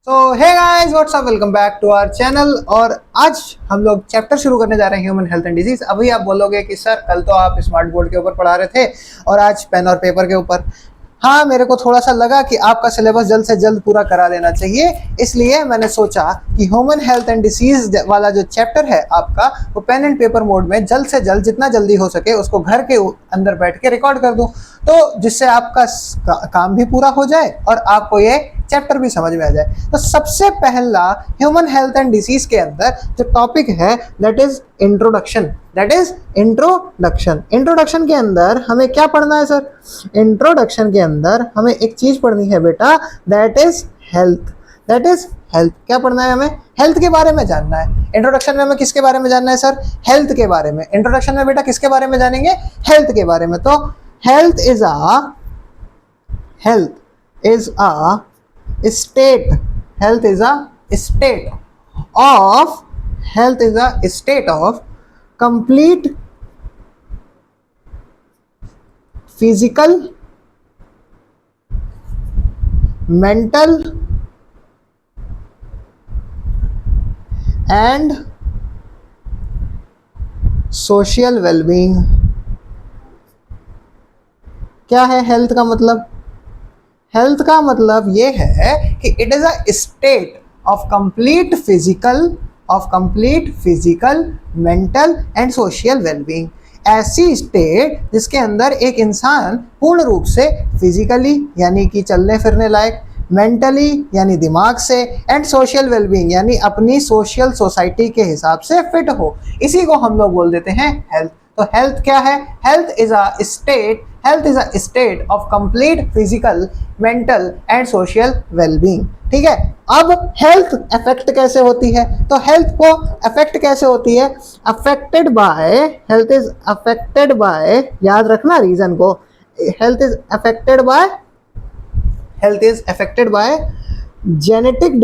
So hey guys what's up, welcome back to our channel. और आज हम लोग चैप्टर शुरू करने जा रहे हैं ह्यूमन हेल्थ एंड डिजीज। अभी आप बोलोगे कि सर कल तो आप स्मार्ट बोर्ड के ऊपर पढ़ा रहे थे और आज पेन और पेपर के ऊपर। हाँ, मेरे को थोड़ा सा लगा कि आपका सिलेबस जल्द से जल्द पूरा करा देना चाहिए, इसलिए मैंने सोचा कि ह्यूमन हेल्थ एंड डिसीज वाला जो चैप्टर है आपका वो पेन एंड पेपर मोड में जल्द से जल्द जितना जल्दी हो सके उसको घर के अंदर बैठ के रिकॉर्ड कर दूं, तो जिससे आपका काम भी पूरा हो जाए और आपको ये चैप्टर भी समझ में आ जाए। तो सबसे पहला ह्यूमन हेल्थ एंड डिसीज के अंदर जो टॉपिक है दैट इज इंट्रोडक्शन। इंट्रोडक्शन के अंदर हमें क्या पढ़ना है सर? इंट्रोडक्शन के अंदर हमें एक चीज पढ़नी है बेटा, दैट इज हेल्थ। क्या पढ़ना है? हमें हेल्थ के बारे में जानना है। इंट्रोडक्शन में हमें किसके बारे में जानना है सर? हेल्थ के बारे में। इंट्रोडक्शन में बेटा किसके बारे में जानेंगे? हेल्थ के बारे में। तो health is a state health is a state of complete physical, mental and social well-being। क्या है हेल्थ का मतलब? हेल्थ का मतलब ये है कि it is a state of complete physical, mental and social wellbeing. ऐसी स्टेट जिसके अंदर एक इंसान पूर्ण रूप से फिजिकली यानी कि चलने फिरने लायक, मेंटली यानी दिमाग से, एंड सोशल वेलबींग यानी अपनी सोशल सोसाइटी के हिसाब से फिट हो, इसी को हम लोग बोल देते हैं हेल्थ। तो हेल्थ क्या है? Health is a state of complete physical, mental and social wellbeing. ठीक है। अब हेल्थ अफेक्ट कैसे होती है? तो हेल्थ को अफेक्ट कैसे होती है? हेल्थ इज अफेक्टेड बाय, याद रखना रीजन को, health is affected by genetic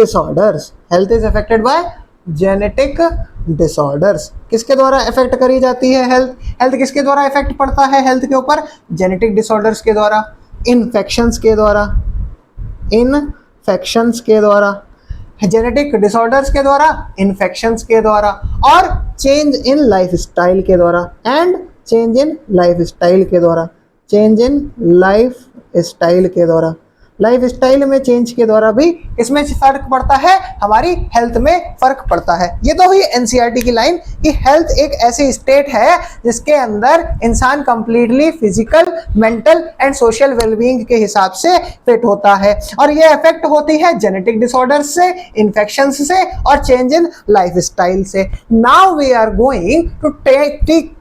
disorders. किसके द्वारा इफेक्ट करी जाती है हेल्थ किसके द्वारा इफेक्ट पड़ता है हेल्थ के ऊपर? जेनेटिक डिसऑर्डर्स के द्वारा, इन्फेक्शंस के द्वारा, जेनेटिक डिसऑर्डर्स के द्वारा, इन्फेक्शंस के द्वारा, और चेंज इन लाइफस्टाइल के द्वारा, लाइफस्टाइल में चेंज के द्वारा भी इसमें फर्क पड़ता है, हमारी हेल्थ में फर्क पड़ता है। ये तो हुई एनसीईआरटी की लाइन कि हेल्थ एक ऐसी स्टेट है जिसके अंदर इंसान completely physical, mental and social wellbeing के हिसाब से फिट होता है, और ये इफेक्ट होती है जेनेटिक डिसऑर्डर्स से, इन्फेक्शंस से और चेंज इन लाइफस्टाइल से। Now we are going to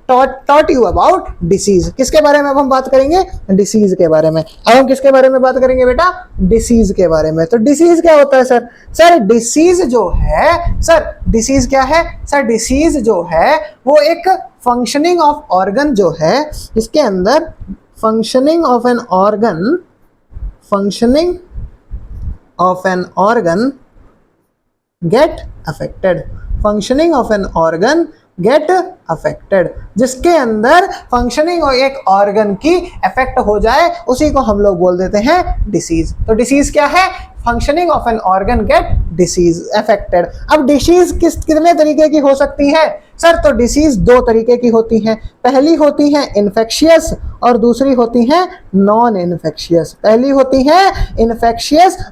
taught you about disease. किसके बारे में अब हम बात करेंगे? डिसीज के बारे में। अब हम किसके बारे में बात करेंगे बेटा? डिसीज के बारे में। तो डिसीज क्या होता है सर? डिसीज क्या है सर? डिसीज जो है वो एक फंक्शनिंग ऑफ ऑर्गन जो है, इसके अंदर functioning of an organ get affected. जिसके अंदर फंक्शनिंग और एक ऑर्गन की इफेक्ट हो जाए उसी को हम लोग बोल देते हैं डिसीज। तो डिसीज क्या है? Functioning of an organ get disease affected. अब डिसीज कितने तरीके की हो सकती है सर? तो डिसीज दो तरीके की होती हैं। पहली होती है इन्फेक्शियस और दूसरी होती है नॉन इन्फेक्शियस।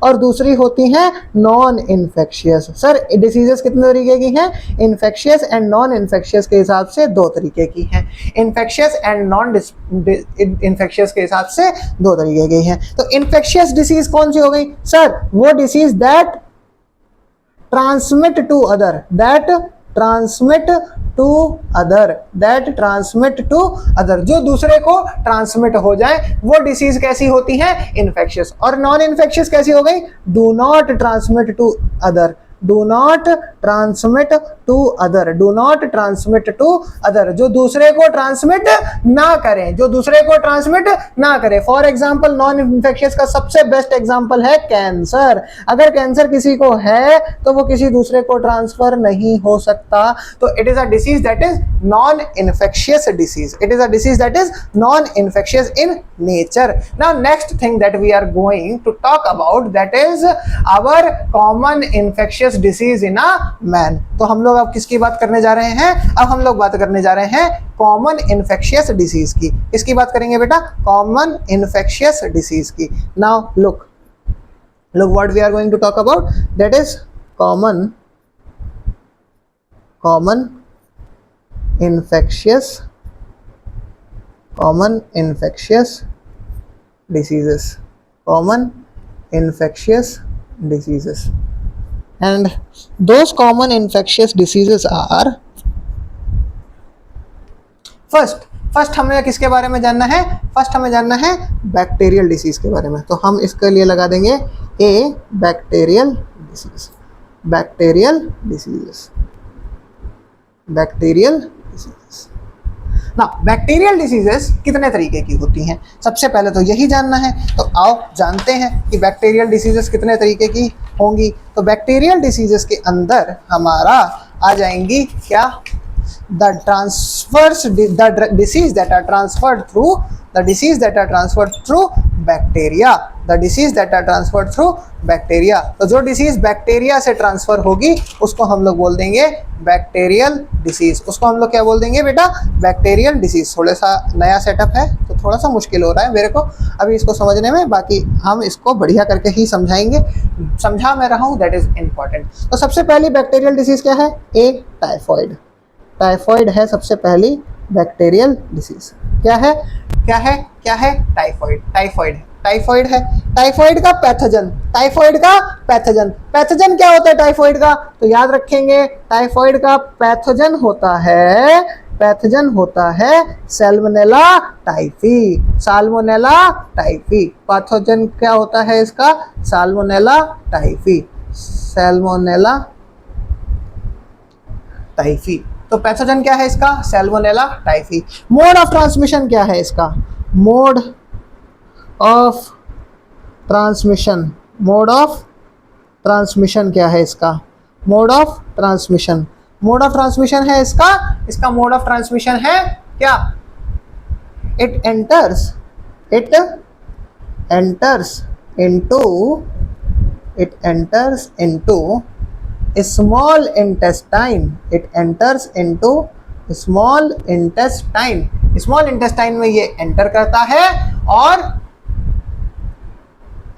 और दूसरी होती है नॉन इन्फेक्शियस। सर डिसीजेस कितने तरीके की हैं? इन्फेक्शियस एंड नॉन इन्फेक्शियस के हिसाब से दो तरीके की हैं। इन्फेक्शियस एंड नॉन इन्फेक्शियस के हिसाब से दो तरीके की हैं। तो इन्फेक्शियस डिसीज कौन सी हो गई सर? वो disease that transmit to other, जो दूसरे को ट्रांसमिट हो जाए, वो डिसीज कैसी होती है? इन्फेक्शियस। और नॉन इन्फेक्शियस कैसी हो गई? Do not transmit to other, जो दूसरे को ट्रांसमिट ना करें। फॉर एग्जाम्पल नॉन इन्फेक्शियस का सबसे बेस्ट एग्जाम्पल है कैंसर। अगर कैंसर किसी को है तो वो किसी दूसरे को ट्रांसफर नहीं हो सकता। तो it is a disease that is non infectious disease. It is a disease that is non infectious in nature. Now next thing that we are going to talk about that is our common infectious disease in a man. तो हम लोग अब किसकी बात करने जा रहे हैं? अब हम लोग बात करने जा रहे हैं कॉमन इन्फेक्शियस डिसीज की. किसकी बात करेंगे बेटा? कॉमन इन्फेक्शियस डिसीज की. Now look what we are going to talk about, that is common infectious diseases, common infectious diseases. And those common infectious diseases are, first हमें किसके बारे में जानना है? फर्स्ट हमें जानना है बैक्टीरियल डिसीज के बारे में. तो हम इसके लिए लगा देंगे ए बैक्टीरियल डिसीज. Bacterial diseases. ना बैक्टीरियल डिसीजेस कितने तरीके की होती हैं? सबसे पहले तो यही जानना है. तो आओ जानते हैं कि बैक्टीरियल डिसीजेस कितने तरीके की होंगी. तो बैक्टीरियल डिसीजेस के अंदर हमारा आ जाएंगी क्या? The disease that are transferred through bacteria. The disease that are transferred through bacteria. तो जो डिसीज बैक्टीरिया से ट्रांसफर होगी उसको हम लोग बोल देंगे बैक्टीरियल डिसीज. उसको हम लोग क्या बोल देंगे बेटा? Bacterial disease. थोड़ा सा नया सेटअप है तो थोड़ा सा मुश्किल हो रहा है मेरे को अभी इसको समझने में. बाकी हम इसको बढ़िया करके ही समझाएंगे. समझा मैं रहा हूँ, दैट इज इंपॉर्टेंट. तो सबसे पहली बैक्टीरियल डिसीज क्या है? ए टाइफॉइड. टाइफॉइड है सबसे पहली बैक्टीरियल डिसीज. क्या है? टाइफॉइड. टाइफॉइड है. टाइफॉइड का पैथोजन क्या होता है टाइफॉइड का? तो याद रखेंगे टाइफॉइड का पैथोजन होता है सैल्मोनेला टाइफी. पैथोजन क्या होता है इसका? Salmonella typhi. तो पैथोजन क्या है इसका? Salmonella typhi. Mode of transmission क्या है इसका? मोड ऑफ ट्रांसमिशन क्या है इसका? मोड ऑफ ट्रांसमिशन है इसका मोड ऑफ ट्रांसमिशन है क्या? It enters into small intestine. Small intestine में ये एंटर करता है और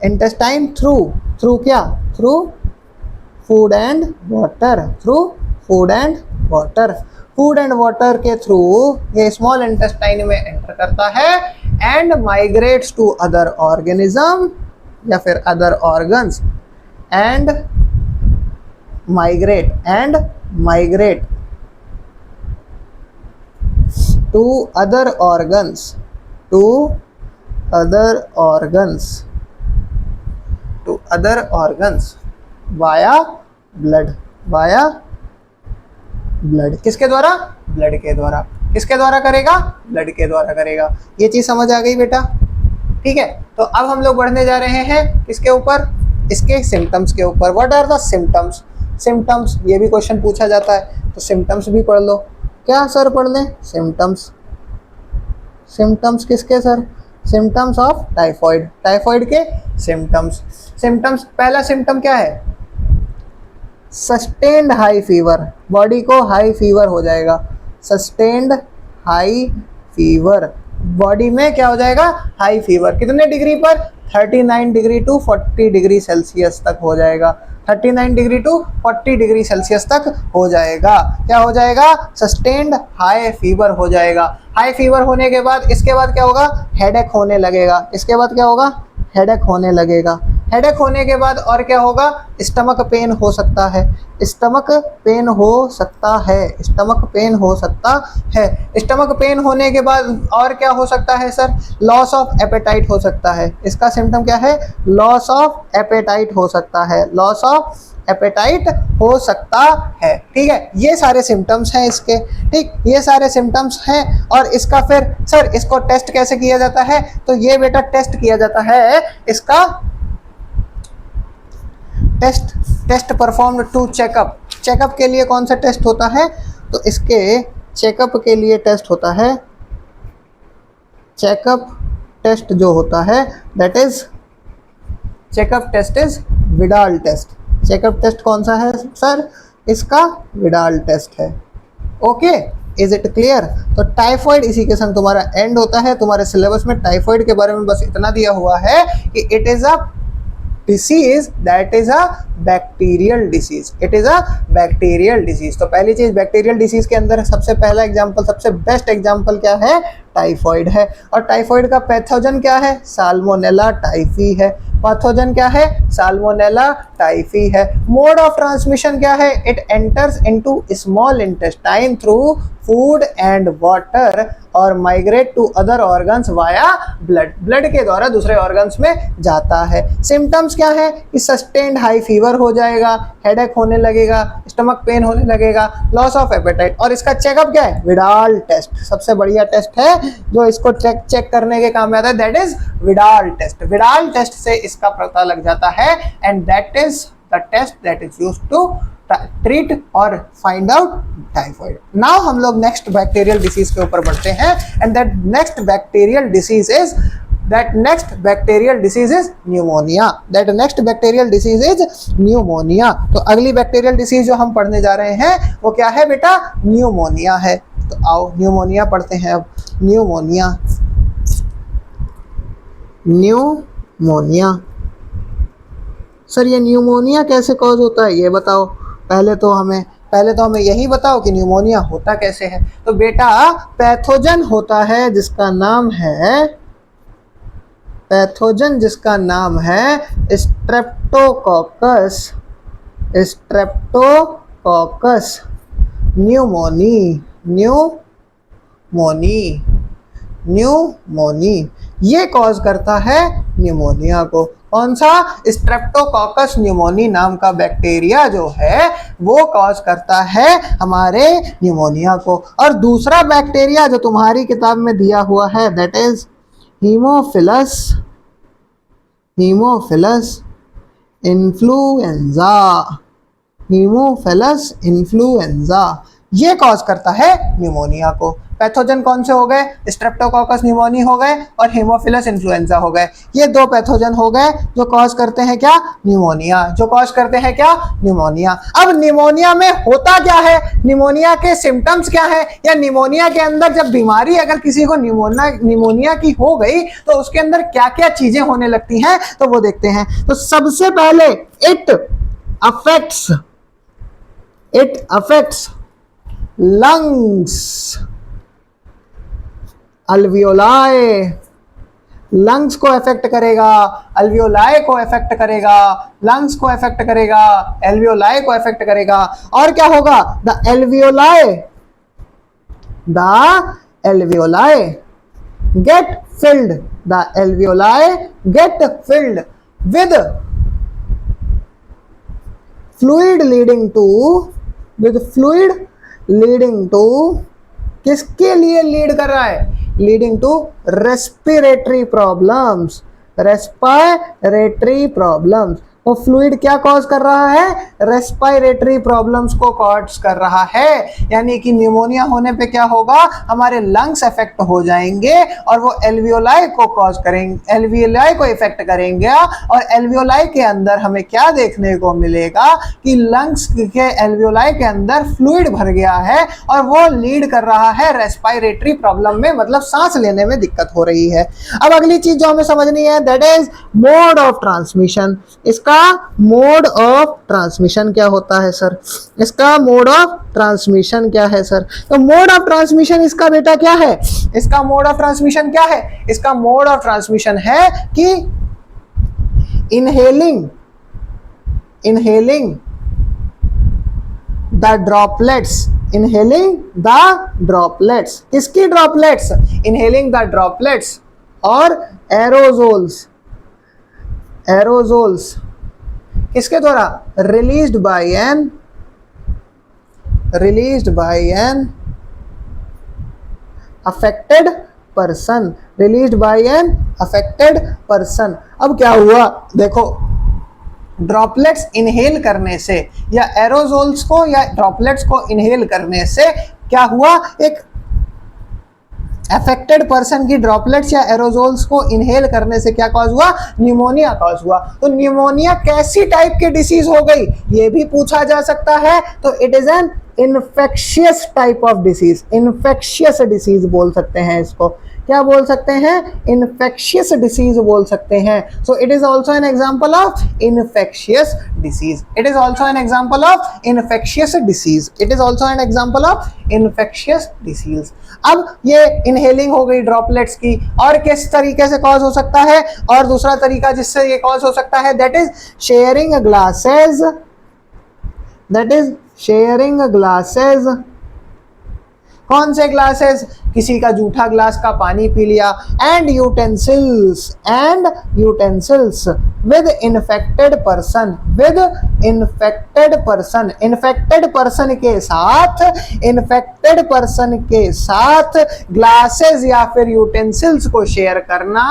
इंटेस्टाइन थ्रू क्या? थ्रू फूड एंड वाटर के थ्रू ये स्मॉल इंटेस्टाइन में एंटर करता है and migrates to other organism या फिर other organs and migrate to other organs via blood. किसके द्वारा? ब्लड के द्वारा. किसके द्वारा करेगा? ब्लड के द्वारा करेगा. ये चीज समझ आ गई बेटा? ठीक है. तो अब हम लोग बढ़ने जा रहे हैं किसके ऊपर? इसके सिम्टम्स के ऊपर. What are the symptoms? ये भी क्वेश्चन पूछा जाता है तो सिम्टम्स भी पढ़ लो. क्या सर पढ़ लें? सिम्टम्स किसके सर? सिम्टम्स ऑफ टाइफॉइड के सिम्टम्स. पहला सिम्टम क्या है? Sustained high fever. बॉडी को हाई फीवर हो जाएगा. Sustained high fever. बॉडी में क्या हो जाएगा? High fever. कितने डिग्री पर? 39 डिग्री टू 40 डिग्री सेल्सियस तक हो जाएगा. 39 डिग्री टू 40 डिग्री सेल्सियस तक हो जाएगा. क्या हो जाएगा? सस्टेन्ड हाई फीवर हो जाएगा. हाई फीवर होने के बाद इसके बाद क्या होगा? हेडेक होने लगेगा. इसके बाद क्या होगा? हेडेक होने लगेगा. हेडेक होने के बाद और क्या होगा? स्टमक पेन हो सकता है. स्टमक पेन होने के बाद और क्या हो सकता है सर? लॉस ऑफ एपेटाइट हो सकता है. इसका सिम्टम क्या है? लॉस ऑफ एपेटाइट हो सकता है. ठीक है. ये सारे सिम्टम्स हैं इसके. ठीक, ये सारे सिम्टम्स हैं. और इसका फिर सर इसको टेस्ट कैसे किया जाता है? तो ये बेटा टेस्ट किया जाता है इसका test performed to checkup. Checkup के लिए कौन सा टेस्ट होता है? तो इसके चेकअप के लिए टेस्ट होता है, चेकअप टेस्ट जो होता है that is checkup test is Widal test. Checkup test कौन सा है सर? इसका विडाल टेस्ट है। Okay, is it clear? तो टाइफॉइड इसी के संग तुम्हारा एंड होता है। तुम्हारे सिलेबस में टाइफॉइड के बारे में बस इतना दिया हुआ है कि it is a disease that is a bacterial disease, it is a bacterial disease. तो पहली चीज, बैक्टीरियल डिसीज के अंदर सबसे पहला एग्जांपल, सबसे बेस्ट एग्जांपल क्या है? टाइफॉइड है। और टाइफॉइड का पैथोजन क्या है? साल्मोनेला टाइफी है। पैथोजन क्या है? साल्मोनेला टाइफी है। मोड ऑफ ट्रांसमिशन क्या है? It enters into small intestine through food and water और migrate to other organs via blood, blood के द्वारा दूसरे ऑर्गन्स में जाता है। सिम्टम्स क्या है? कि सस्टेन्ड हाई फीवर हो जाएगा, हेडेक होने लगेगा, स्टमक पेन होने लगेगा, लॉस ऑफ एपेटाइट। और इसका चेकअप क्या है? विडाल टेस्ट, सबसे बढ़िया टेस्ट है जो इसको चेक करने के काम में आता है, that is Widal test. Widal test से इसका पता लग जाता है and that is the test that is used to treat और फाइंड आउट टाइफॉइड। नाउ हम लोग नेक्स्ट बैक्टीरियल डिसीज के ऊपर बढ़ते हैं and that next bacterial disease is pneumonia. That next bacterial disease is pneumonia. तो अगली बैक्टीरियल डिसीज जो हम पढ़ने जा रहे हैं वो क्या है बेटा? न्यूमोनिया है। तो आओ न्यूमोनिया पढ़ते हैं अब। न्यूमोनिया, न्यूमोनिया सर ये न्यूमोनिया कैसे कॉज होता है ये बताओ। पहले तो हमें यही बताओ कि न्यूमोनिया होता कैसे है। तो बेटा पैथोजन होता है जिसका नाम है, पैथोजन जिसका नाम है स्ट्रेप्टोकोकस, स्ट्रेप्टोकोकस न्यूमोनी, न्यूमोनी ये कॉज करता है न्यूमोनिया को। कौन सा? स्ट्रेप्टोकोकस न्यूमोनी नाम का बैक्टीरिया जो है वो कॉज करता है हमारे न्यूमोनिया को। और दूसरा बैक्टीरिया जो तुम्हारी किताब में दिया हुआ है that is Haemophilus influenza, Haemophilus influenza ये कॉज करता है न्यूमोनिया को। पैथोजन कौन से हो गए? स्ट्रेप्टोकोकस न्यूमोनी हो गए और हीमोफिलस इन्फ्लुएंजा हो गए। ये दो पैथोजन हो गए जो कॉज करते हैं क्या? न्यूमोनिया, जो कॉज करते हैं क्या? न्यूमोनिया। अब न्यूमोनिया में होता क्या है? न्यूमोनिया के सिम्टम्स क्या है? या न्यूमोनिया के अंदर जब बीमारी अगर किसी को न्यूमोनिया की हो गई तो उसके अंदर क्या क्या चीजें होने लगती हैं तो वो देखते हैं। तो सबसे पहले it affects lungs, alveoli, lungs को अफेक्ट करेगा, अल्वियोलाई को अफेक्ट करेगा, लंग्स को अफेक्ट करेगा, एल्वियोलाई को अफेक्ट करेगा। और क्या होगा? The alveoli get filled with fluid leading to किसके लिए लीड कर रहा है? लीडिंग टू रेस्पिरेटरी प्रॉब्लम्स, वो फ्लूइड क्या कॉज कर रहा है? रेस्पिरेटरी प्रॉब्लम्स को कॉज कर रहा है। यानी कि न्यूमोनिया होने पे क्या होगा? हमारे लंग्स अफेक्ट हो जाएंगे और वो एल्वियोलाई को कॉज करेंगे, एल्वियोलाई को इफेक्ट करेंगे। और एल्वियोलाई के अंदर हमें क्या देखने को मिलेगा कि लंग्स के एल्वियोलाई के अंदर फ्लूइड भर गया है और वो लीड कर रहा है रेस्पिरेटरी प्रॉब्लम में, मतलब सांस लेने में दिक्कत हो रही है। अब अगली चीज जो हमें समझनी है that is mode of transmission. इसका मोड ऑफ ट्रांसमिशन क्या होता है सर? इसका मोड ऑफ ट्रांसमिशन क्या है सर? तो मोड ऑफ ट्रांसमिशन इसका बेटा क्या है? इसका मोड ऑफ ट्रांसमिशन क्या है? इसका मोड ऑफ ट्रांसमिशन है कि इनहेलिंग द ड्रॉपलेट्स, किसकी ड्रॉपलेट्स? इनहेलिंग द ड्रॉपलेट्स और एरोजोल्स किसके द्वारा? Released by an affected person. अब क्या हुआ देखो, ड्रॉपलेट्स इनहेल करने से या एरोजोल्स को या ड्रॉपलेट्स को इनहेल करने से क्या हुआ, एक अफेक्टेड पर्सन की ड्रॉपलेट्स या एरोजोल्स को इनहेल करने से क्या कॉज हुआ, न्यूमोनिया कॉज हुआ। तो न्यूमोनिया कैसी टाइप की डिसीज हो गई, ये भी पूछा जा सकता है। तो it is an infectious type of disease, infectious disease बोल सकते हैं इसको, क्या बोल सकते हैं, इन्फेक्शियस डिसीज बोल सकते हैं। So it is also an example of infectious disease, it is also an example of infectious disease, it is also an example of infectious disease. अब ये इनहेलिंग हो गई ड्रॉपलेट्स की, और किस तरीके से कॉज हो सकता है, और दूसरा तरीका जिससे ये कॉज हो सकता है, that is sharing glasses, that is sharing glasses. कौन से ग्लासेस, किसी का जूठा ग्लास का पानी पी लिया, and utensils with infected person, with infected person, infected person के साथ, इन्फेक्टेड पर्सन के साथ ग्लासेस या फिर यूटेंसिल्स को शेयर करना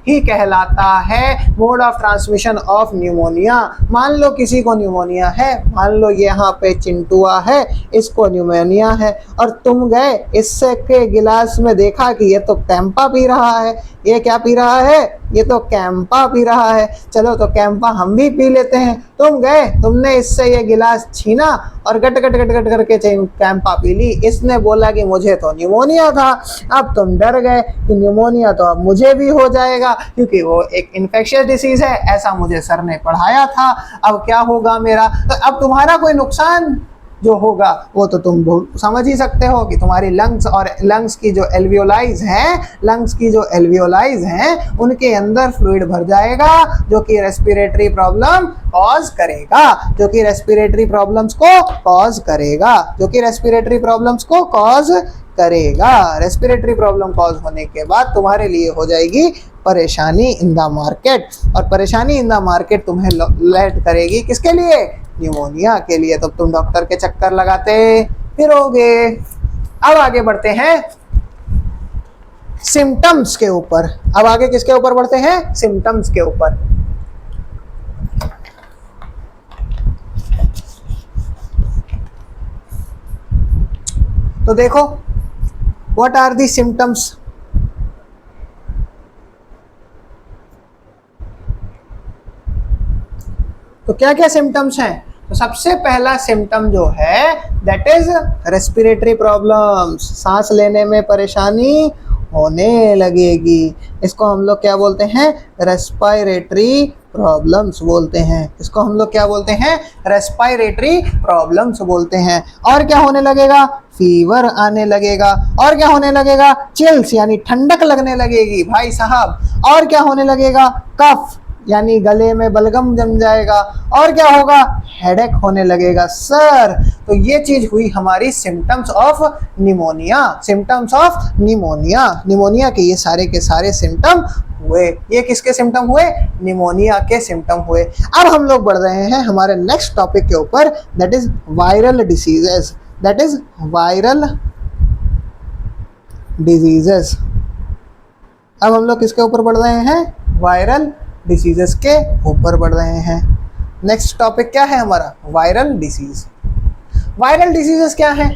ही कहलाता है mode of transmission of pneumonia. मान लो किसी को न्यूमोनिया है, मान लो यहाँ पे चिंटुआ है, इसको न्यूमोनिया है, और तुम गए इससे के गिलास में देखा कि ये तो कैंपा पी रहा है, ये क्या पी रहा है, ये तो कैंपा पी रहा है, चलो तो कैंपा हम भी पी लेते हैं। तुम गए, तुमने इससे ये गिलास छीना और गट गट गट गट करके कैंपा पी ली, इसने बोला कि मुझे तो न्यूमोनिया था। अब तुम डर गए कि न्यूमोनिया तो अब मुझे भी हो जाएगा, क्योंकि वो एक इन्फेक्शियस डिसीज है, ऐसा मुझे सर ने पढ़ाया था, अब क्या होगा मेरा। तो अब तुम्हारा कोई नुकसान जो होगा वो तो तुम समझ ही सकते हो कि तुम्हारी लंग्स और लंग्स की जो एल्वियोलाइज हैं, लंग्स की जो एल्वियोलाइज हैं उनके अंदर फ्लूइड भर जाएगा, जो कि रेस्पिरेटरी प्रॉब्लम कॉज करेगा, जो कि रेस्पिरेटरी प्रॉब्लम्स को कॉज करेगा, जो कि रेस्पिरेटरी प्रॉब्लम्स को कॉज करेगा। रेस्पिरेटरी प्रॉब्लम कॉज होने के बाद तुम्हारे लिए हो जाएगी परेशानी इन द मार्केट, और परेशानी इन द मार्केट तुम्हें लेट करेगी किसके लिए, न्यूमोनिया के लिए। तो तुम डॉक्टर के चक्कर लगाते फिरोगे। अब आगे बढ़ते हैं सिम्टम्स के ऊपर, अब आगे किसके ऊपर बढ़ते हैं, सिम्टम्स के ऊपर। तो देखो व्हाट आर दी सिम्टम्स। तो क्या क्या सिम्टम्स हैं, तो सबसे पहला सिम्टम जो है दैट इज रेस्पिरेटरी प्रॉब्लम्स, सांस लेने में परेशानी होने लगेगी, इसको हम लोग क्या बोलते हैं, रेस्पिरेटरी प्रॉब्लम्स बोलते हैं, इसको हम लोग क्या बोलते हैं, रेस्पिरेटरी प्रॉब्लम्स बोलते हैं। और क्या होने लगेगा, फीवर आने लगेगा, और क्या होने लगेगा, चिल्स यानी ठंडक लगने लगेगी भाई साहब, और क्या होने लगेगा, कफ यानी गले में बलगम जम जाएगा, और क्या होगा, हेडेक होने लगेगा सर। तो ये चीज हुई हमारी symptoms of pneumonia, symptoms of pneumonia, pneumonia के ये सारे के सारे सिम्टम हुए। ये किसके सिम्टम हुए, निमोनिया के सिम्टम हुए। अब हम लोग बढ़ रहे हैं हमारे नेक्स्ट टॉपिक के ऊपर, that is viral diseases, that is viral diseases. अब हम लोग किसके ऊपर बढ़ रहे हैं, वायरल डिसीजेस के ऊपर बढ़ रहे हैं। नेक्स्ट टॉपिक क्या है हमारा, वायरल डिसीज। वायरल डिसीजेस क्या है,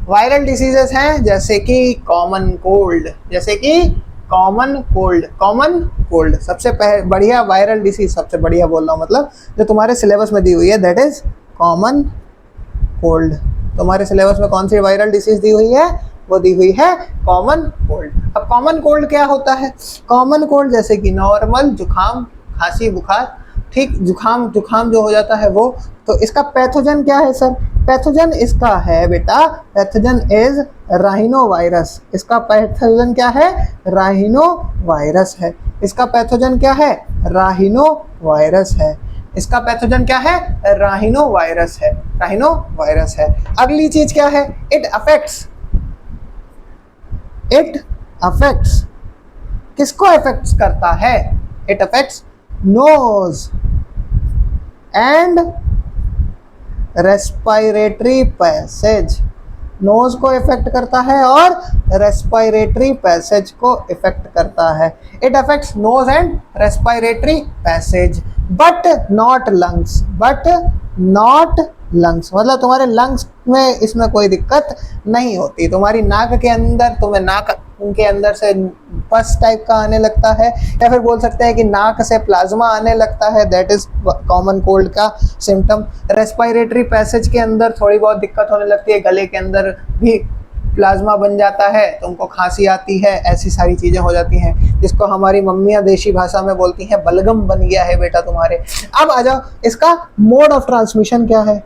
वायरल डिसीजेस हैं जैसे कि कॉमन कोल्ड, जैसे कि कॉमन कोल्ड, कॉमन कोल्ड सबसे बढ़िया वायरल डिसीज, सबसे बढ़िया बोल रहा हूँ मतलब जो तुम्हारे सिलेबस में दी हुई है दैट इज कॉमन कोल्ड। तुम्हारे सिलेबस में कौन सी वायरल डिसीज दी हुई है, वो दी हुई है कॉमन कोल्ड। अब कॉमन कोल्ड क्या होता है, कॉमन कोल्ड जैसे कि नॉर्मल जुखाम, खांसी, बुखार, ठीक, जुखाम जो हो जाता है वो। तो इसका पैथोजन क्या है सर, पैथोजन इसका है बेटा, पैथोजन इज राइनो वायरस, इसका पैथोजन क्या है, राइनो वायरस है, इसका पैथोजन क्या है, राइनो वायरस है, इसका पैथोजन क्या है, राइनो वायरस है, राइनो वायरस है। अगली चीज क्या है, इट अफेक्ट्स, इट अफेक्ट्स, किसको अफेक्ट्स करता है, it affects nose and respiratory passage, nose को इफेक्ट करता है और रेस्पिरेटरी पैसेज को इफेक्ट करता है। It affects nose and respiratory passage but not lungs, but not lungs, मतलब तुम्हारे लंग्स में इसमें कोई दिक्कत नहीं होती। तुम्हारी नाक के अंदर, तुम्हें नाक के अंदर से पस टाइप का आने लगता है, या फिर बोल सकते हैं कि नाक से प्लाज्मा आने लगता है, दैट इज कॉमन कोल्ड का सिम्टम। रेस्पिरेटरी पैसेज के अंदर थोड़ी बहुत दिक्कत होने लगती है, गले के अंदर भी प्लाज्मा बन जाता है, तुमको खांसी आती है, ऐसी सारी चीज़ें हो जाती हैं, जिसको हमारी मम्मियाँ देशी भाषा में बोलती हैं बलगम बन गया है बेटा तुम्हारे। अब आ जाओ, इसका मोड ऑफ ट्रांसमिशन क्या है?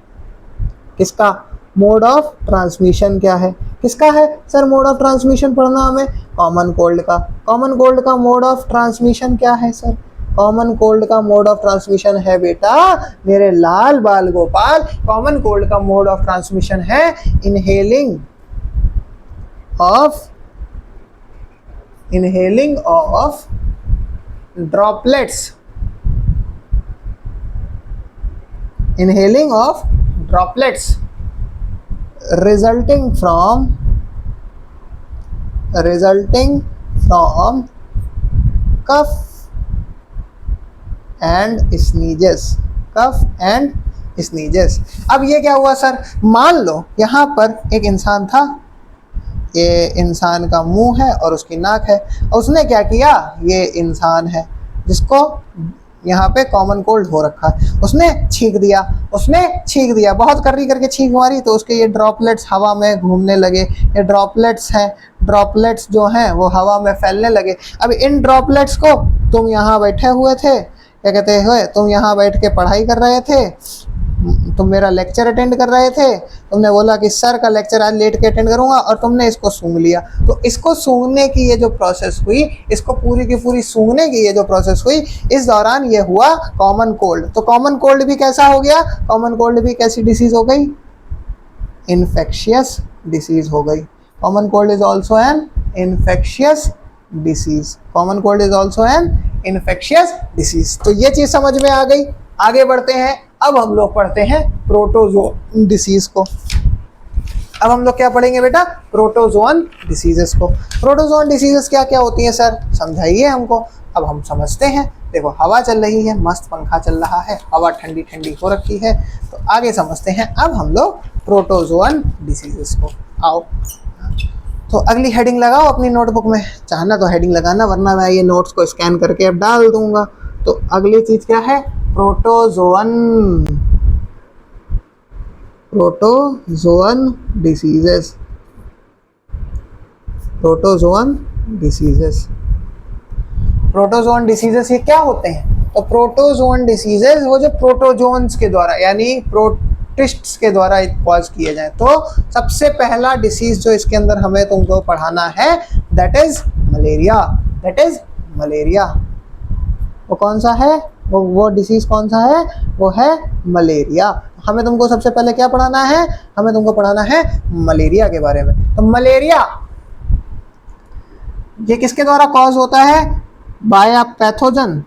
किसका मोड ऑफ ट्रांसमिशन क्या है? किसका है सर मोड ऑफ ट्रांसमिशन पढ़ना हमें? कॉमन कोल्ड का। कॉमन कोल्ड का मोड ऑफ ट्रांसमिशन क्या है सर? कॉमन कोल्ड का मोड ऑफ ट्रांसमिशन है बेटा मेरे लाल बाल गोपाल, कॉमन कोल्ड का मोड ऑफ ट्रांसमिशन है inhaling of droplets, inhaling of droplets resulting from cough and sneezes, cough and sneezes। अब ये क्या हुआ सर? मान लो यहाँ पर एक इंसान था, ये इंसान का मुंह है और उसकी नाक है, और उसने क्या किया, ये इंसान है जिसको यहाँ पे कॉमन कोल्ड हो रखा है, उसने छींक दिया, बहुत कर्री करके छींक मारी, तो उसके ये ड्रॉपलेट्स हवा में घूमने लगे। ये ड्रॉपलेट्स हैं, ड्रॉपलेट्स जो हैं वो हवा में फैलने लगे। अब इन ड्रॉपलेट्स को, तुम यहाँ बैठे हुए थे, क्या कहते हुए, तुम यहाँ बैठ के पढ़ाई कर रहे थे, तुम मेरा लेक्चर अटेंड कर रहे थे, तुमने बोला कि सर का लेक्चर आज लेट के अटेंड करूंगा, और तुमने इसको सूंघ लिया। तो इसको सूंघने की ये जो प्रोसेस हुई, इसको पूरी की पूरी सूंघने की ये जो प्रोसेस हुई, इस दौरान ये हुआ कॉमन कोल्ड। तो कॉमन कोल्ड भी कैसा हो गया? कॉमन कोल्ड भी कैसी डिसीज हो गई? इन्फेक्शियस डिसीज हो गई। Common cold is also an infectious disease. Common cold is also an infectious disease. तो ये चीज समझ में आ गई। आगे बढ़ते हैं, अब हम लोग पढ़ते हैं प्रोटोजोन डिसीज को। अब हम लोग क्या पढ़ेंगे बेटा? प्रोटोजोन डिसीजेस को। प्रोटोजोन डिसीजेस क्या क्या होती हैं सर? समझाइए हमको। अब हम समझते हैं। देखो हवा चल रही है, मस्त पंखा चल रहा है, हवा ठंडी ठंडी हो रखी है, तो आगे समझते हैं अब हम लोग प्रोटोजोन डिसीजेस को। आओ, तो अगली हेडिंग लगाओ अपनी नोटबुक में, चाहना तो हेडिंग लगाना, वरना मैं ये नोट्स को स्कैन करके अब डाल दूंगा। तो अगली चीज क्या है? Protozoan diseases. प्रोटोजोन डिसीजेस ये क्या होते हैं? तो प्रोटोजोन डिसीजेस वो जो प्रोटोजोन्स के द्वारा यानी प्रोटिस्ट्स के द्वारा कॉज किए जाए। तो सबसे पहला डिसीज जो इसके अंदर हमें तुमको पढ़ाना है, दैट इज मलेरिया। वो कौन सा है? वो डिसीज कौन सा है? वो है मलेरिया। हमें तुमको सबसे पहले क्या पढ़ाना है? हमें तुमको पढ़ाना है मलेरिया के बारे में। तो मलेरिया ये किसके द्वारा कॉज होता है? बाया पैथोजन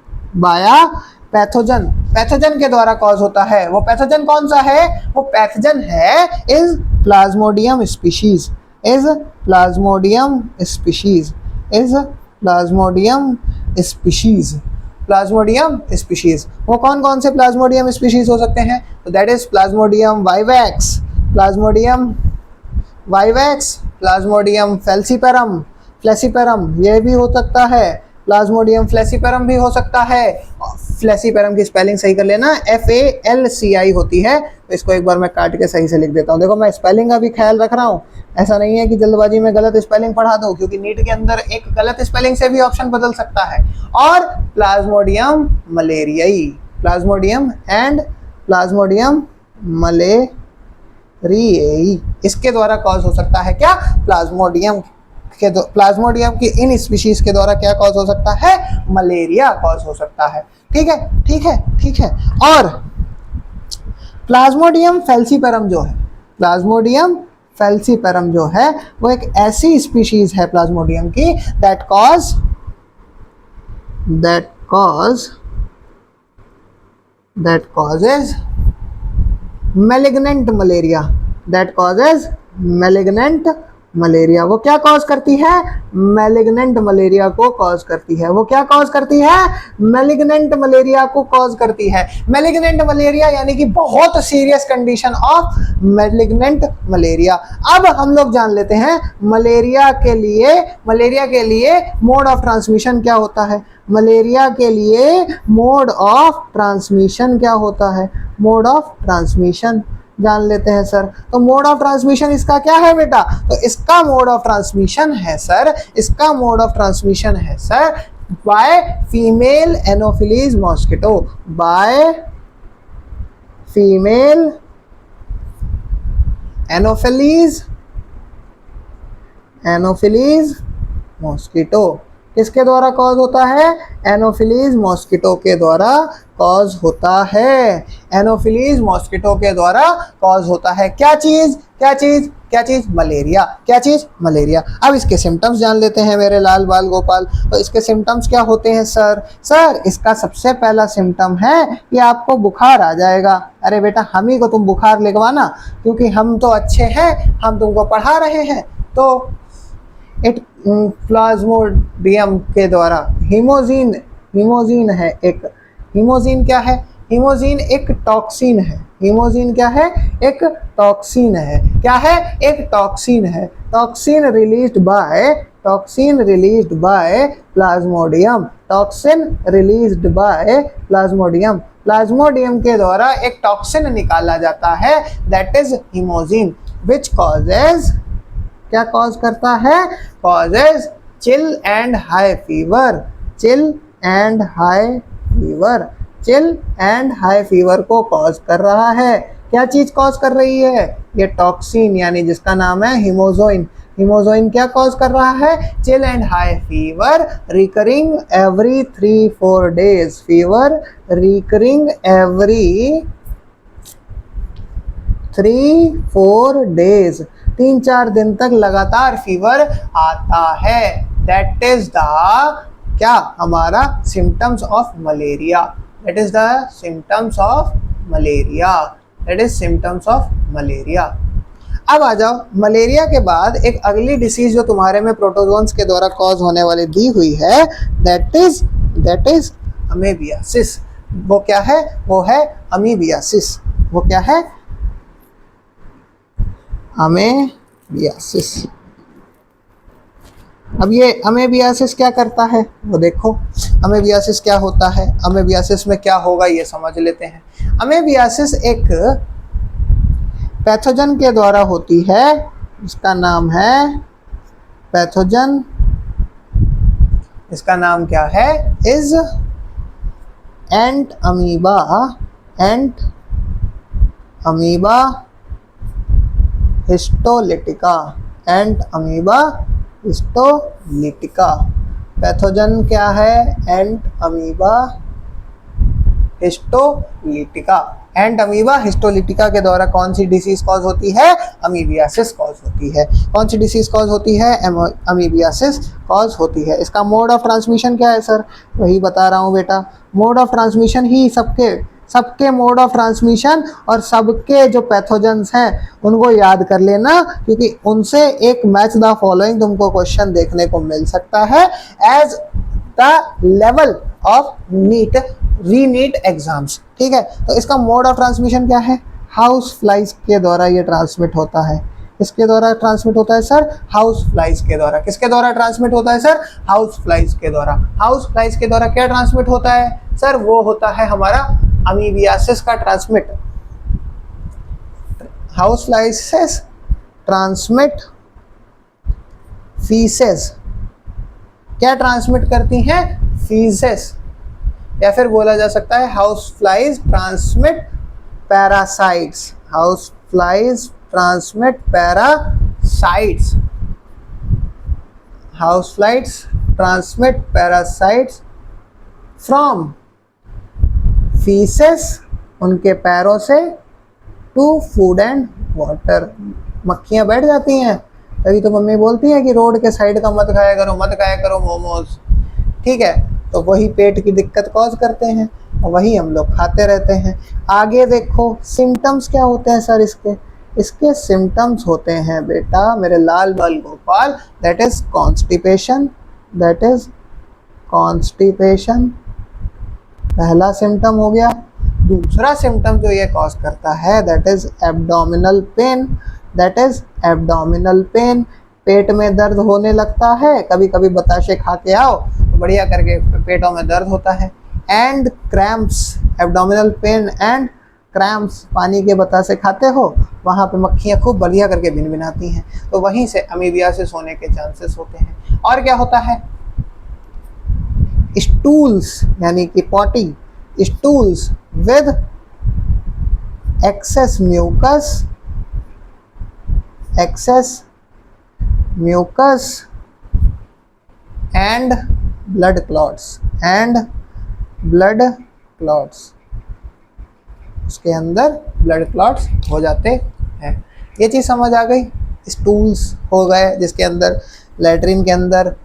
के द्वारा कॉज होता है। वो पैथोजन कौन सा है? वो पैथोजन है इज प्लाज्मोडियम स्पीशीज। वो कौन कौन से प्लाज्मोडियम स्पीशीज हो सकते हैं? तो that is plasmodium vivax, plasmodium falciparum ये भी हो सकता है, प्लाज्मोडियम फ्लेसिपेरम भी हो सकता है। फ्लेसिपेरम की स्पेलिंग सही कर लेना, FALCI होती है। तो इसको एक बार मैं काट के सही से लिख देता हूँ। देखो मैं स्पेलिंग का भी ख्याल रख रहा हूँ, ऐसा नहीं है कि जल्दबाजी में गलत स्पेलिंग पढ़ा दूँ, क्योंकि नीट के अंदर एक गलत स्पेलिंग से भी ऑप्शन बदल सकता है। और प्लाज्मोडियम मलेरियाई, प्लाज्मोडियम मलेरियाई, इसके द्वारा कॉज हो सकता है क्या? प्लाज्मोडियम की इन स्पीशीज के द्वारा क्या कॉज हो सकता है? मलेरिया कॉज हो सकता है। ठीक है। और प्लाज्मोडियम फैल्सीपेरम जो है वो एक ऐसी स्पीशीज है प्लाज्मोडियम की that causes malignant malaria, malaria. वो क्या कॉज करती है? मैलिग्नेंट मलेरिया को कॉज करती है। वो क्या कॉज करती है? मैलिग्नेंट मलेरिया को कॉज करती है। मैलिग्नेंट मलेरिया यानी कि बहुत serious condition of malignant malaria. अब हम लोग जान लेते हैं मलेरिया के लिए मोड ऑफ ट्रांसमिशन क्या होता है। मलेरिया के लिए मोड ऑफ ट्रांसमिशन क्या होता है? मोड ऑफ ट्रांसमिशन जान लेते हैं सर। तो मोड ऑफ ट्रांसमिशन इसका क्या है बेटा? तो इसका मोड ऑफ ट्रांसमिशन है sir, by female anopheles mosquito, by female anopheles mosquito. किसके द्वारा कॉज होता है? एनोफिलीज मॉस्किटो के द्वारा कॉज होता है। एनोफिलीज मॉस्किटो के द्वारा कॉज होता है। क्या चीज? मलेरिया। क्या चीज? मलेरिया। अब इसके सिम्टम्स जान लेते हैं मेरे लाल बाल गोपाल। तो इसके सिम्टम्स क्या होते हैं सर? इसका सबसे पहला सिम्टम है कि आपको बुखार आ जाएगा। अरे बेटा, हम ही को तुम बुखार लगवाना, क्योंकि हम तो अच्छे हैं, हम तुमको पढ़ा रहे हैं। तो इट प्लाज्मोडियम के द्वारा हीमोजीन है एक। हीमोजीन क्या है? हीमोजीन एक टॉक्सिन है। हीमोजीन क्या है? एक टॉक्सिन है। क्या है? एक टॉक्सिन है। Toxin released by Plasmodium. Plasmodium के द्वारा एक टॉक्सिन निकाला जाता है, दैट इज हीमोजीन, विच कॉजेज, क्या कॉज करता है? Causes chill and high fever को कॉज कर रहा है। क्या चीज कॉज कर रही है? ये टॉक्सिन, यानी जिसका नाम है हीमोजोइन क्या कॉज कर रहा है? Chill and high fever recurring every 3-4 days। Fever recurring every 3-4 days, 3-4 दिन तक लगातार फीवर आता है। दैट इज द क्या? हमारा symptoms of malaria. That is symptoms of malaria. अब आ जाओ, मलेरिया के बाद एक अगली डिसीज जो तुम्हारे में प्रोटोजोन्स के द्वारा कॉज होने वाली दी हुई है, दैट इज अमीबियासिस। वो क्या है? वो है अमीबियासिस। वो क्या है? अमीबियासिस। अब ये अमीबियासिस क्या करता है वो देखो। अमीबियासिस क्या होता है? अमीबियासिस में क्या होगा ये समझ लेते हैं। अमीबियासिस एक पैथोजन के द्वारा होती है, इसका नाम है पैथोजन। इसका नाम क्या है? Is ant amoeba histolytica. Pathogen क्या है? एंट अमीबा हिस्टोलिटिका के द्वारा कौन सी डिसीज कॉज होती है? अमीबियासिस कॉज होती है। कौन सी डिसीज कॉज होती है? अमीबियासिस कॉज होती है। इसका मोड ऑफ ट्रांसमिशन क्या है सर? वही बता रहा हूँ बेटा। मोड ऑफ ट्रांसमिशन ही सबके मोड ऑफ ट्रांसमिशन और सबके जो पैथोजेंस हैं उनको याद कर लेना, क्योंकि उनसे एक मैच द फॉलोइंग तुमको क्वेश्चन देखने को मिल सकता है as the level of NEET exams. ठीक है, तो इसका मोड ऑफ ट्रांसमिशन क्या है? हाउस फ्लाइज के द्वारा ये ट्रांसमिट होता है। किसके द्वारा ट्रांसमिट होता है सर? हाउस फ्लाइज के द्वारा। किसके द्वारा ट्रांसमिट होता है सर? हाउस फ्लाइज के द्वारा। हाउस फ्लाइज के द्वारा क्या ट्रांसमिट होता है सर? वो होता है हमारा अमीबियासिस का transmit. House flies transmit faeces. क्या ट्रांसमिट करती हैं? फीसेस। या फिर बोला जा सकता है house flies transmit parasites. House flies transmit parasites. House flies transmit parasites from faeces, उनके पैरों से, टू फूड एंड वाटर। मक्खियां बैठ जाती हैं, तभी तो मम्मी बोलती है कि रोड के साइड का मत खाया करो मोमोज। ठीक है, तो वही पेट की दिक्कत कॉज करते हैं और वही हम लोग खाते रहते हैं। आगे देखो सिम्टम्स क्या होते हैं सर इसके। इसके सिम्टम्स होते हैं बेटा मेरे लाल Bal Gopal, that is constipation, that is constipation, पहला सिम्टम हो गया। दूसरा सिम्टम जो ये कॉज करता है that is abdominal pain, that is abdominal pain, पेट में दर्द होने लगता है, कभी कभी बताशे खा के आओ तो बढ़िया करके पेटों में दर्द होता है। And cramps, abdominal pain and cramps, पानी के बतासे खाते हो वहाँ पे मक्खियाँ खूब बढ़िया करके भिनभिनाती हैं, तो वहीं से अमीबियासिस होने के चांसेस होते हैं। और क्या होता है, स्टूल्स यानी कि potty, stools with excess mucus, excess mucus and blood clots, and blood clots, उसके अंदर ब्लड क्लॉट्स हो जाते हैं। ये चीज़ समझ आ गई। स्टूल्स हो गए जिसके अंदर लैट्रिन के अंदर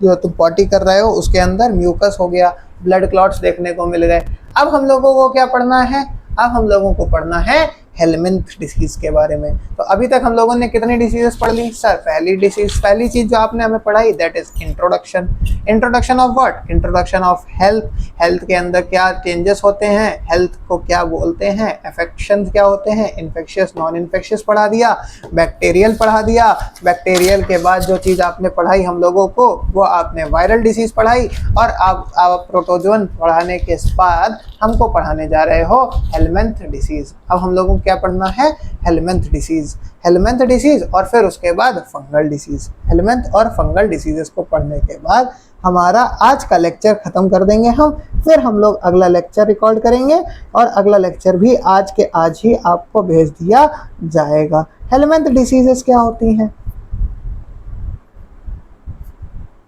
जो तुम पॉटी कर रहे हो उसके अंदर म्यूकस हो गया, ब्लड क्लॉट्स देखने को मिल गए। अब हम लोगों को क्या पढ़ना है, अब हम लोगों को पढ़ना है हेलमिंथ डिसीज के बारे में। तो अभी तक हम लोगों ने कितनी डिसीजेस पढ़ ली सर? पहली डिसीज, पहली चीज जो आपने हमें पढ़ाई that is introduction. Introduction of what? Introduction of health. Health के अंदर क्या चेंजेस होते हैं, हेल्थ को क्या बोलते हैं, अफेक्शन क्या होते हैं, इन्फेक्शियस नॉन इन्फेक्शियस पढ़ा दिया, बैक्टीरियल पढ़ा दिया। बैक्टीरियल के बाद जो चीज आपने पढ़ाई हम लोगों को वो आपने वायरल डिसीज पढ़ाई, और आप प्रोटोजोन पढ़ाने के बाद हमको पढ़ाने जा रहे हो हेलमिंथ डिसीज। अब हम लोगों को क्या पढ़ना है? हेलमिंथ डिसीज, हेलमिंथ डिसीज और फिर उसके बाद फंगल डिसीज। हेलमिंथ और फंगल डिसीजेस को पढ़ने के बाद हमारा आज का लेक्चर खत्म कर देंगे हम, फिर हम लोग अगला लेक्चर रिकॉर्ड करेंगे और अगला लेक्चर भी आज के आज ही आपको भेज दिया जाएगा। हेलमिंथ डिसीजेस क्या होती हैं?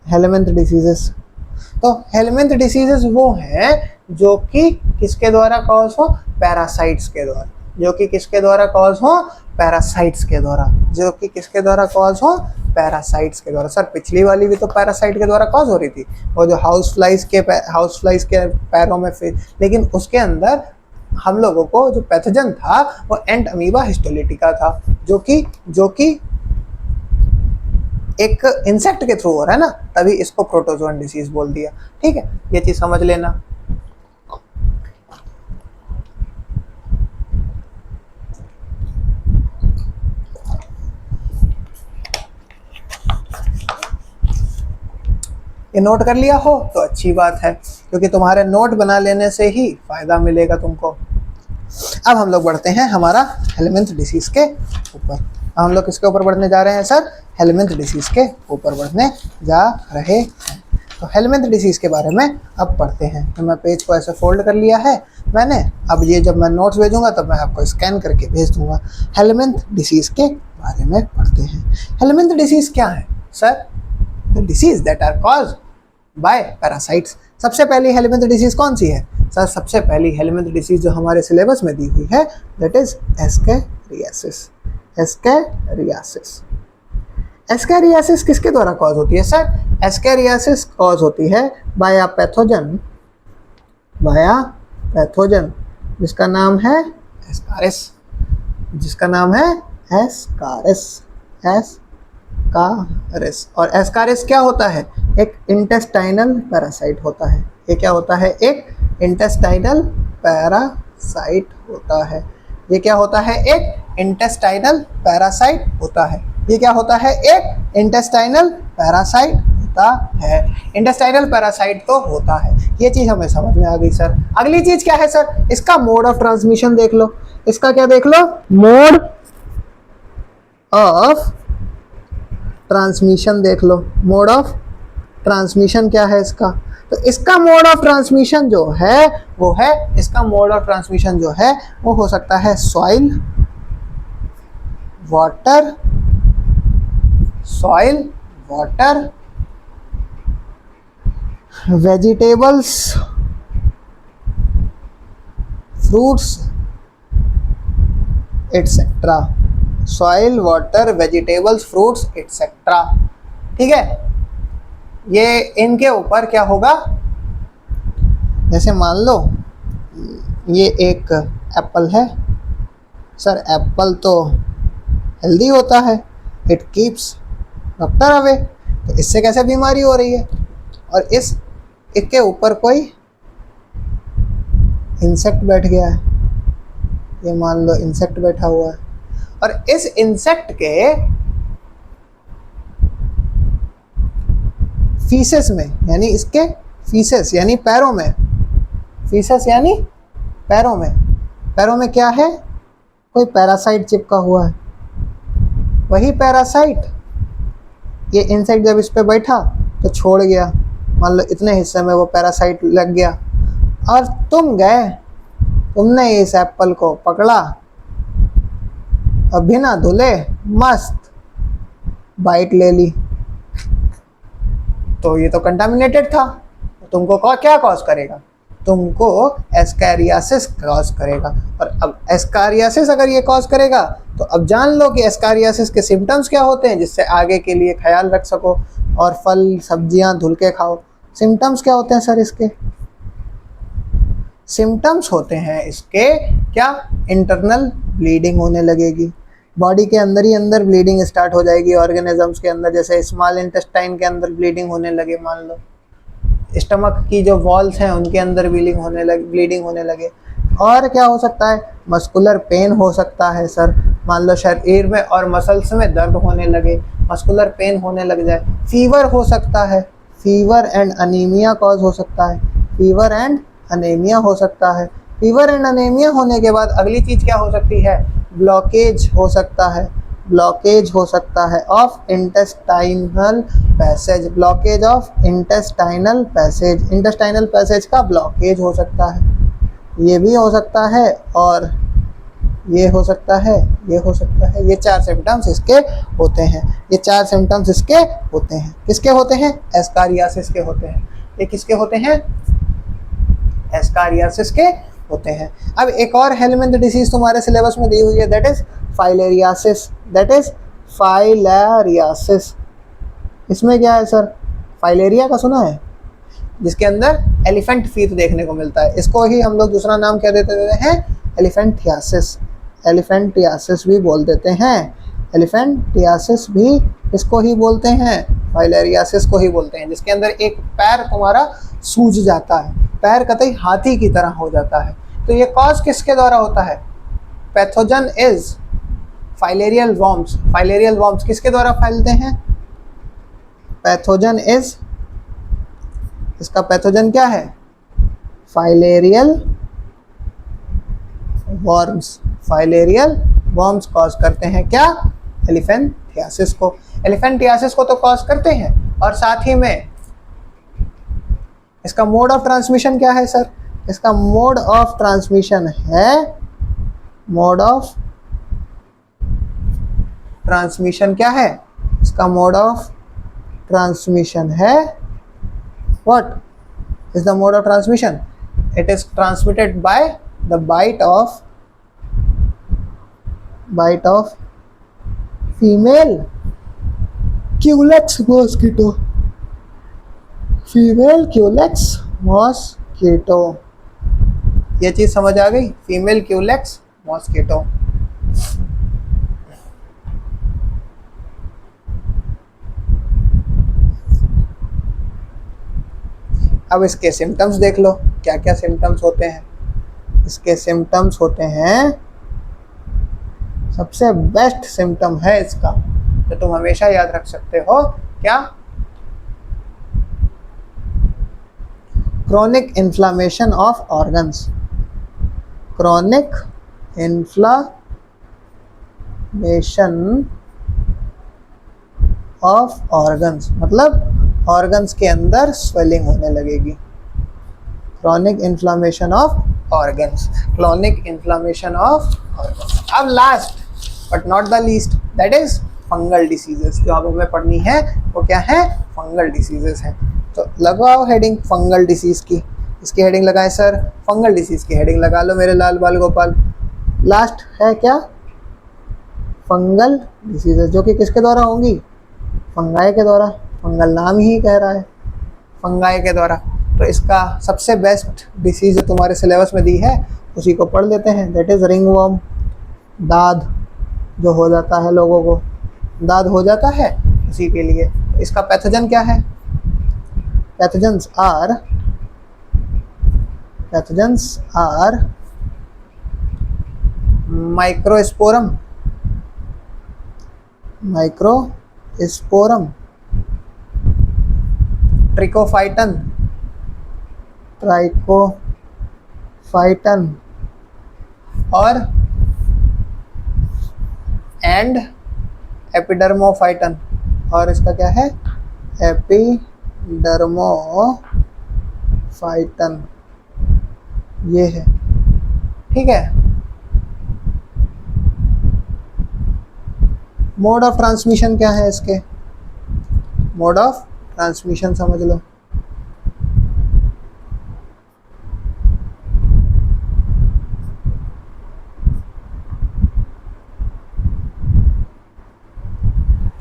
हेलमिंथ डिसीजेस, तो हेलमिंथ डिसीजेस वो हैं जो कि किसके द्वारा कॉज हो? पैरासाइट्स के द्वारा। जो कि किसके द्वारा कॉज हो? पैरासाइट्स के द्वारा। जो कि किसके द्वारा कॉज हो? पैरासाइट्स के द्वारा। सर पिछली वाली भी तो पैरासाइट के द्वारा कॉज हो रही थी, वो जो हाउस फ्लाइज के पैरों में फिर, लेकिन उसके अंदर हम लोगों को जो पैथोजन था वो एंट अमीबा हिस्टोलिटिका था, जो कि एक इंसेक्ट के थ्रू हो रहा है ना, तभी इसको प्रोटोजोन डिसीज बोल दिया। ठीक है, ये चीज समझ लेना। ये नोट कर लिया हो तो अच्छी बात है, क्योंकि तुम्हारे नोट बना लेने से ही फायदा मिलेगा तुमको। अब हम लोग बढ़ते हैं हमारा हेलमिंथ डिसीज के ऊपर। हम लोग किसके ऊपर बढ़ने जा रहे हैं सर? हेलमिंथ डिसीज के ऊपर बढ़ने जा रहे हैं। तो हेलमिंथ डिसीज के बारे में अब पढ़ते हैं। तो मैं पेज को ऐसे फोल्ड कर लिया है मैंने, अब ये जब मैं नोट्स भेजूंगा तब मैं आपको स्कैन करके भेज दूंगा। हेलमिंथ डिसीज के बारे में पढ़ते हैं। हेलमिंथ डिसीज क्या है sir? The disease that are caused by parasites. सबसे पहली हेलमिंथ डिसीज कौन सी है सर? सबसे पहली हेलमिंथ डिसीज जो हमारे सिलेबस में दी हुई है that is ascariasis. Ascariasis, ascariasis किसके द्वारा कॉज होती है सर? एस्केरियासिस कॉज होती है बाय अ पैथोजन, जिसका नाम है एस्कारिस, जिसका नाम है एस्कारिस। एस्कारिस, और एस्कारिस क्या होता है? एक इंटेस्टाइनल पैरासाइट होता है। ये क्या होता है? एक इंटेस्टाइनल पैरासाइट होता है। ये क्या होता है? एक इंटेस्टाइनल पैरासाइट होता है। ये क्या होता है? एक इंटेस्टाइनल पैरासाइट होता है। इंटेस्टाइनल पैरासाइट तो होता है, ये चीज हमें समझ में आ गई सर। अगली चीज क्या है सर? इसका मोड ऑफ ट्रांसमिशन देख लो। इसका क्या देख लो? मोड ऑफ ट्रांसमिशन देख लो। मोड ऑफ ट्रांसमिशन क्या है इसका? तो इसका मोड ऑफ ट्रांसमिशन जो है वो है, इसका मोड ऑफ ट्रांसमिशन जो है वो हो सकता है soil water, vegetables, fruits etcetera. Soil, water, vegetables, fruits etcetera. ठीक है, ये इनके ऊपर क्या होगा? जैसे मान लो ये एक एप्पल है सर, एप्पल तो हेल्दी होता है, इट कीप्स डॉक्टर अवे। तो इससे कैसे बीमारी हो रही है? और इसके ऊपर कोई इंसेक्ट बैठ गया है, ये मान लो इंसेक्ट बैठा हुआ है, और इस इंसेक्ट के फीसेस में, यानी इसके फीसेस यानी पैरों में, फीसेस यानी पैरों में क्या है? कोई पैरासाइट चिपका हुआ है। वही पैरासाइट ये इंसेक्ट जब इस पे बैठा तो छोड़ गया, मान लो इतने हिस्से में वो पैरासाइट लग गया, और तुम गए, तुमने इस एप्पल को पकड़ा और बिना धुले मस्त बाइट ले ली, तो ये तो कंटामिनेटेड था। तुमको क्या कॉज करेगा? तुमको एस्कैरियासिस कॉज करेगा। और अब एस्कैरियासिस अगर ये कॉज करेगा तो अब जान लो कि एस्कैरियासिस के सिम्टम्स क्या होते हैं, जिससे आगे के लिए ख्याल रख सको और फल सब्जियां धुल के खाओ। सिम्टम्स क्या होते हैं सर इसके? सिम्टम्स होते हैं इसके क्या? इंटरनल ब्लीडिंग होने लगेगी, बॉडी के अंदर ही अंदर ब्लीडिंग स्टार्ट हो जाएगी ऑर्गेनिजम्स के अंदर, जैसे स्मॉल इंटेस्टाइन के अंदर ब्लीडिंग होने लगे, मान लो स्टमक की जो वॉल्स हैं उनके अंदर ब्लीडिंग होने लगे। और क्या हो सकता है? मस्कुलर पेन हो सकता है सर, मान लो शरीर में और मसल्स में दर्द होने लगे, मस्कुलर पेन होने लग जाए। फीवर हो सकता है, फीवर एंड अनीमिया कॉज हो सकता है, फीवर एंड अनीमिया हो सकता है। फीवर एंड अनीमिया होने के बाद अगली चीज़ क्या हो सकती है? ब्लॉकेज हो सकता है, ब्लॉकेज हो सकता है of intestinal passage, blockage of intestinal passage, intestinal passage का ब्लॉकेज हो सकता है, ये भी हो सकता है, और ये हो सकता है, ये हो सकता है। ये 4 सिम्टम्स इसके होते हैं, ये 4 सिम्टम्स इसके होते हैं। किसके होते हैं? एस्कारियासिस के होते हैं। ये किसके होते हैं? एस्कारियासिस के होते हैं। अब एक और हेलमिंथ डिसीज तुम्हारे सिलेबस में दी हुई है, that is filariasis, that is filariasis. इसमें क्या है सर? फाइलेरिया का सुना है, जिसके अंदर एलिफेंट फीट देखने को मिलता है। इसको ही हम लोग दूसरा नाम क्या देते हैं? एलिफेंटियासिस, एलिफेंटियासिस भी बोल देते हैं, एलिफेंटियासिस भी इसको ही बोलते हैं, फाइलेरियासिस को ही बोलते हैं, जिसके अंदर एक पैर तुम्हारा सूज जाता है, पैर कतई हाथी की तरह हो जाता है। तो ये कॉज किसके द्वारा होता है? Pathogen is filarial worms. Filarial worms किसके द्वारा फैलते हैं? पैथोजन इज, इसका पैथोजन क्या है? Filarial worms, filarial worms cause करते हैं क्या? एलिफेंटियासिस को। एलिफेंटियासिस को तो कॉज करते हैं, और साथ ही में इसका मोड ऑफ ट्रांसमिशन क्या है सर? इसका मोड ऑफ ट्रांसमिशन है, मोड ऑफ ट्रांसमिशन क्या है? इसका मोड ऑफ ट्रांसमिशन है, what is the mode of transmission? It is transmitted by the bite of female Culex mosquito, female Culex mosquito. ये चीज समझ आ गई? Female Culex mosquito. अब इसके सिम्टम्स देख लो, क्या क्या सिम्टम्स होते हैं। इसके सिम्टम्स होते हैं, सबसे बेस्ट सिम्टम है इसका तो तुम हमेशा याद रख सकते हो, क्या? Chronic inflammation of organs, chronic inflammation of organs, मतलब ऑर्गन्स के अंदर स्वेलिंग होने लगेगी। Chronic inflammation of organs, chronic inflammation of organs. अब last but not the least, that is fungal diseases. जो अब हमें पढ़नी है वो क्या है? फंगल डिसीजेस है। तो लगाओ हेडिंग फंगल डिसीज की, इसकी हेडिंग लगाएं सर, फंगल डिसीज की हेडिंग लगा लो मेरे लाल बाल गोपाल। लास्ट है क्या? फंगल डिसीजेस, जो कि किसके द्वारा होंगी? फंगाई के द्वारा, फंगल नाम ही कह रहा है, फंगाई के द्वारा। तो इसका सबसे बेस्ट डिसीज जो तुम्हारे सिलेबस में दी है उसी को पढ़ लेते हैं, दैट इज रिंगवॉर्म, दाद, जो हो जाता है लोगों को, दाद हो जाता है, उसी के लिए। इसका पैथोजन क्या है? पैथोजन्स आर माइक्रोस्पोरम, ट्रिकोफाइटन और एंड एपिडर्मोफाइटन। और इसका क्या है? एपिडर्मोफाइटन, ये है। ठीक है। मोड ऑफ ट्रांसमिशन क्या है इसके? मोड ऑफ ट्रांसमिशन समझ लो।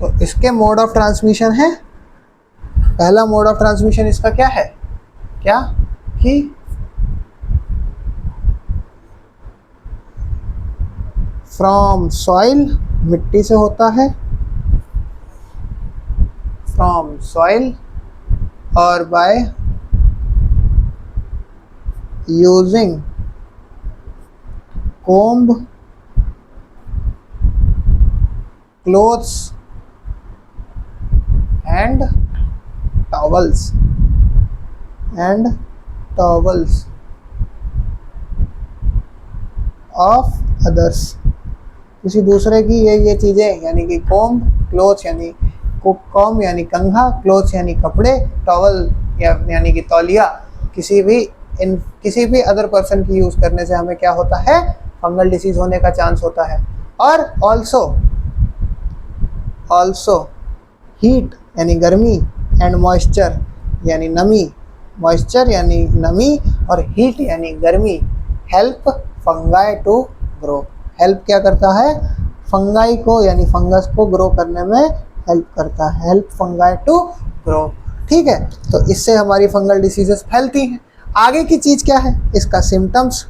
तो इसके मोड ऑफ ट्रांसमिशन है, पहला मोड ऑफ ट्रांसमिशन इसका क्या है? क्या कि फ्रॉम सॉइल, मिट्टी से होता है, फ्रॉम सॉइल, और by using comb, clothes and towels of others, किसी दूसरे की ये चीज़ें, यानी कि कोम्ब, क्लोथ्स यानी कॉम्ब यानी कंघा, क्लोथ्स यानी कपड़े, टॉवल यानी कि तौलिया, किसी भी अदर पर्सन की यूज़ करने से हमें क्या होता है? फंगल डिसीज होने का चांस होता है। और ऑल्सो हीट यानी गर्मी, एंड मॉइस्चर यानी नमी, और हीट यानी गर्मी, help fungi to grow. Help क्या करता है? फंगाई को यानी फंगस को ग्रो करने में हेल्प करता है, हेल्प फंगाई टू ग्रो। ठीक है। तो इससे हमारी फंगल डिसीजेस फैलती हैं। आगे की चीज़ क्या है? इसका सिम्टम्स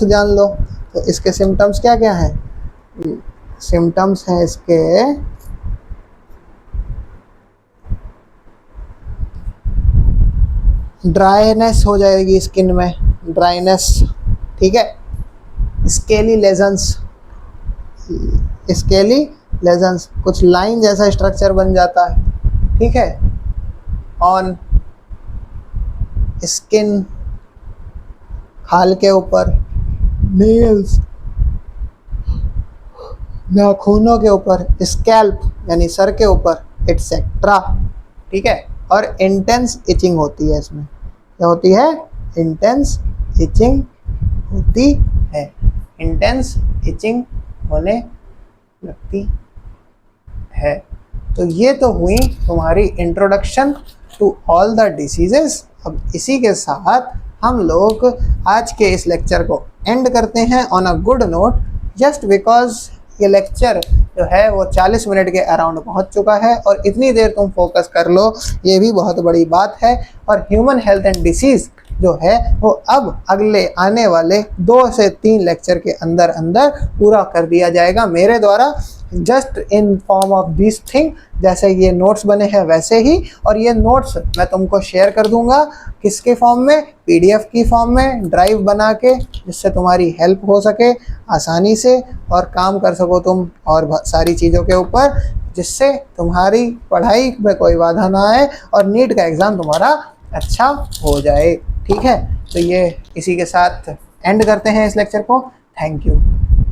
जान लो। तो इसके सिम्टम्स क्या क्या हैं? सिम्टम्स हैं इसके ड्राइनेस हो जाएगी स्किन में, ड्राइनेस। ठीक है। स्केली लेजन्स, कुछ लाइन जैसा स्ट्रक्चर बन जाता है। ठीक है। ऑन स्किन, खाल के ऊपर, नेल्स नाखूनों के ऊपर, स्कैल्प यानी सर के ऊपर, एटसेट्रा। ठीक है। और इंटेंस इचिंग होती है इसमें। क्या होती है? इंटेंस इचिंग होती है। इंटेंस इचिंग होने लगती है। तो ये तो हुई तुम्हारी introduction to all the diseases. अब इसी के साथ हम लोग आज के इस लेक्चर को एंड करते हैं on a good note, just because ये लेक्चर जो है वो 40 मिनट के अराउंड पहुंच चुका है, और इतनी देर तुम फोकस कर लो, ये भी बहुत बड़ी बात है। और ह्यूमन हेल्थ एंड डिसीज़ जो है वो अब अगले आने वाले 2 से 3 लेक्चर के अंदर पूरा कर दिया जाएगा मेरे द्वारा, just in form of this thing. जैसे ये नोट्स बने हैं वैसे ही, और ये नोट्स मैं तुमको शेयर कर दूंगा किसके फॉर्म में? PDF की फॉर्म में, ड्राइव बना के, जिससे तुम्हारी हेल्प हो सके आसानी से और काम कर सको तुम और सारी चीज़ों के ऊपर, जिससे तुम्हारी पढ़ाई में कोई बाधा ना आए और नीट का एग्ज़ाम तुम्हारा अच्छा हो जाए। ठीक है। तो ये इसी के साथ एंड करते हैं इस लेक्चर को। Thank you.